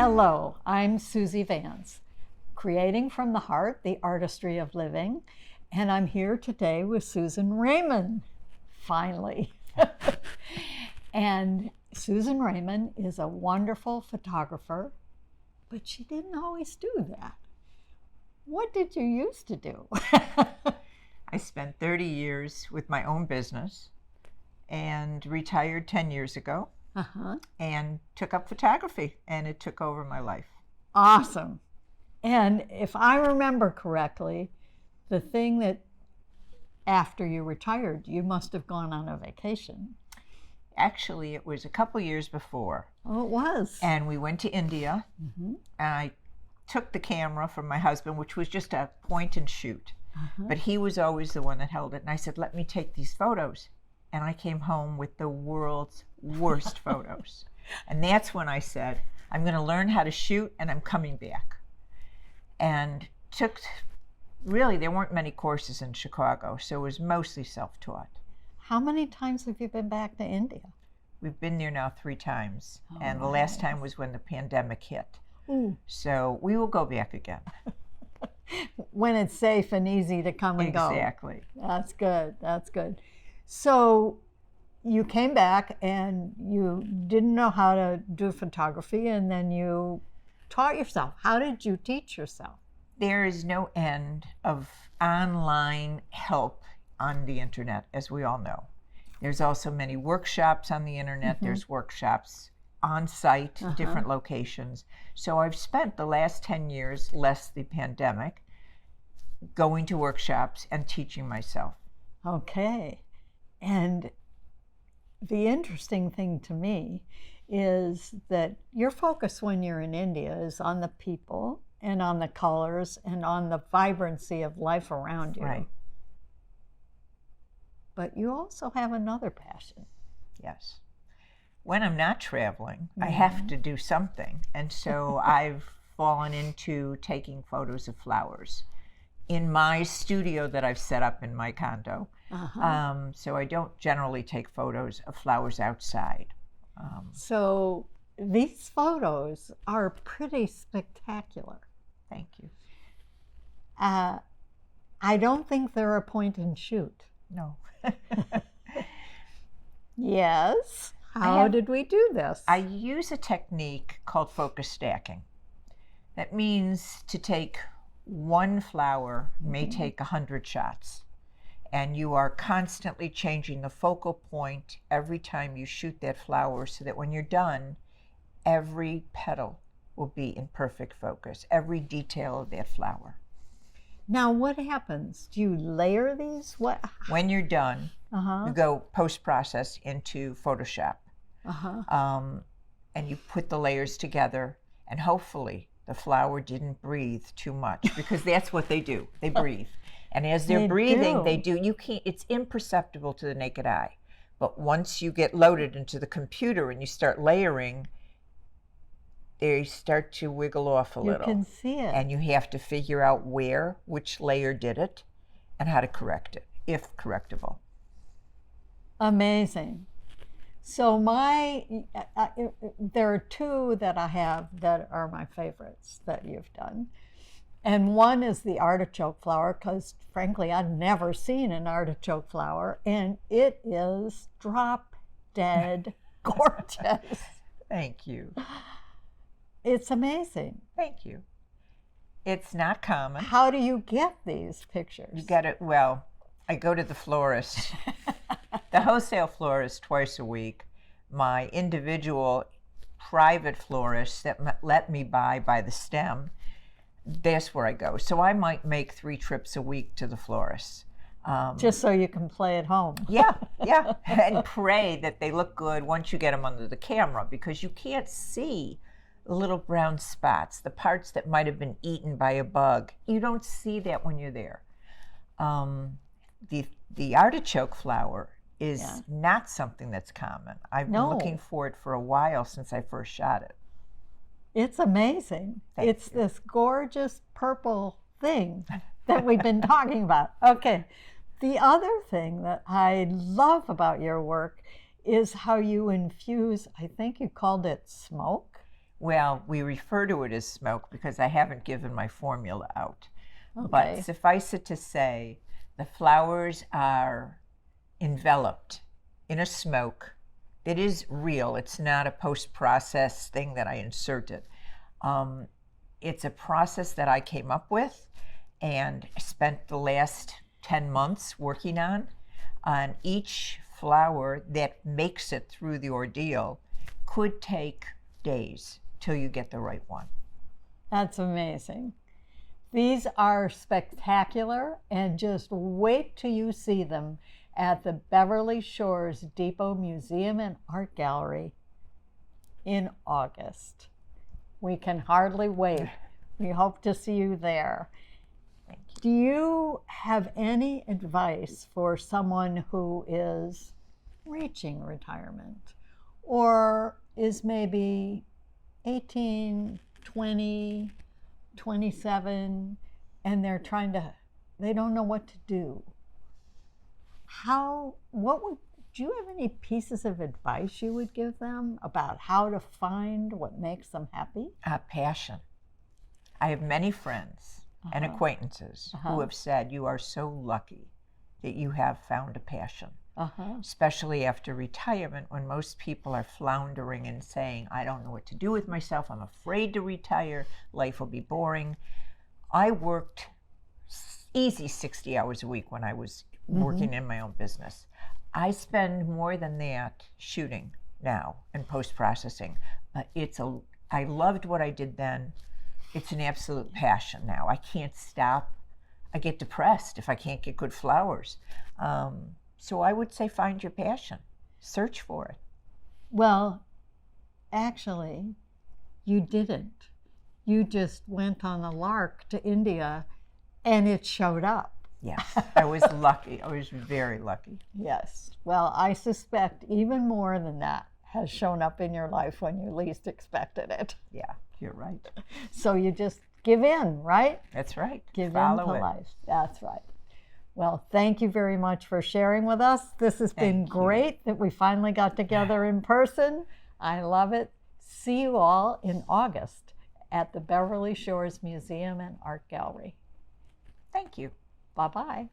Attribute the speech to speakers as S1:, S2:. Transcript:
S1: Hello, I'm Suzy Vance, creating from the heart the artistry of living, and I'm here today with Susan Reyman, finally. And Susan Reyman is a wonderful photographer, but she didn't always do that. What did you used to do?
S2: I spent 30 years with my own business and retired 10 years ago and took up photography, and it took over my life.
S1: Awesome. And if I remember correctly, the thing that after you retired, you must have gone on a vacation.
S2: Actually, it was a couple years before.
S1: Oh, it was.
S2: And we went to India, and I took the camera from my husband, which was just a point and shoot. But he was always the one that held it. And I said, let me take these photos. And I came home with the world's worst photos. And that's when I said, I'm going to learn how to shoot, and I'm coming back. And really, there weren't many courses in Chicago, so it was mostly self-taught.
S1: How many times have you been back to India?
S2: We've been there now 3 times. And the last time was when the pandemic hit.
S1: Ooh.
S2: So we will go back again.
S1: When it's safe and easy to come and go.
S2: Exactly.
S1: That's good. That's good. So you came back and you didn't know how to do photography, and then you taught yourself. How did you teach yourself?
S2: There is no end of online help on the internet, as we all know. There's also many workshops on the internet. There's workshops on site, different locations. So I've spent the last 10 years, less the pandemic, going to workshops and teaching myself.
S1: Okay. And the interesting thing to me is that your focus when you're in India is on the people and on the colors and on the vibrancy of life around you.
S2: Right.
S1: But you also have another passion.
S2: Yes. When I'm not traveling, I have to do something. And so I've fallen into taking photos of flowers in my studio that I've set up in my condo. So I don't generally take photos of flowers outside.
S1: So these photos are pretty spectacular.
S2: Thank you.
S1: I don't think they're a point and shoot.
S2: No.
S1: Yes. How did we do this?
S2: I use a technique called focus stacking. That means to take one flower may take 100 shots. And you are constantly changing the focal point every time you shoot that flower, so that when you're done, every petal will be in perfect focus, every detail of that flower.
S1: Now, what happens? Do you layer these? What?
S2: When you're done, you go post-process into Photoshop. And you put the layers together, and hopefully the flower didn't breathe too much, because that's what they do. They breathe. And as they're breathing, you can't, it's imperceptible to the naked eye. But once you get loaded into the computer and you start layering, they start to wiggle off a little.
S1: You can see it.
S2: And you have to figure out which layer did it, and how to correct it, if correctable.
S1: Amazing. So there are 2 that I have that are my favorites that you've done. And one is the artichoke flower, because frankly, I've never seen an artichoke flower, and it is drop dead gorgeous.
S2: Thank you.
S1: It's amazing.
S2: Thank you. It's not common.
S1: How do you get these pictures?
S2: You get it, well, I go to the florist, the wholesale florist twice a week, my individual private florist that let me buy by the stem. That's where I go. So I might make 3 trips a week to the florist.
S1: Just so you can play at home.
S2: Yeah. And pray that they look good once you get them under the camera, because you can't see the little brown spots, the parts that might have been eaten by a bug. You don't see that when you're there. The artichoke flower is not something that's common. I've been looking for it for a while, since I first shot it.
S1: It's amazing.
S2: Thank you.
S1: This gorgeous purple thing that we've been talking about. Okay. The other thing that I love about your work is how you infuse, I think you called it smoke?
S2: Well, we refer to it as smoke because I haven't given my formula out.
S1: Okay.
S2: But suffice it to say, the flowers are enveloped in a smoke that is real. It's not a post-processed thing that I inserted. It's a process that I came up with and spent the last 10 months working on each flower that makes it through the ordeal could take days till you get the right one.
S1: That's amazing. These are spectacular, and just wait till you see them at the Beverly Shores Depot Museum and Art Gallery in August. We can hardly wait. We hope to see you there.
S2: Thank you.
S1: Do you have any advice for someone who is reaching retirement or is maybe 18, 20, 27, and they don't know what to do? Do you have any pieces of advice you would give them about how to find what makes them happy?
S2: Passion. I have many friends and acquaintances who have said, you are so lucky that you have found a passion. Especially after retirement, when most people are floundering and saying, I don't know what to do with myself, I'm afraid to retire, life will be boring. I worked easy 60 hours a week when I was working in my own business. I spend more than that shooting now and post-processing, but I loved what I did then. It's an absolute passion now. I can't stop. I get depressed if I can't get good flowers. So I would say find your passion. Search for it.
S1: Well, actually, you didn't. You just went on a lark to India and it showed up.
S2: Yes, I was lucky. I was very lucky.
S1: Yes. Well, I suspect even more than that has shown up in your life when you least expected it.
S2: Yeah, you're right.
S1: So you just give in, right?
S2: That's right.
S1: Give
S2: Follow
S1: in to
S2: it.
S1: life. That's right. Well, thank you very much for sharing with us. This has been great that we finally got together in person. I love it. See you all in August at the Beverly Shores Museum and Art Gallery.
S2: Thank you.
S1: Bye-bye.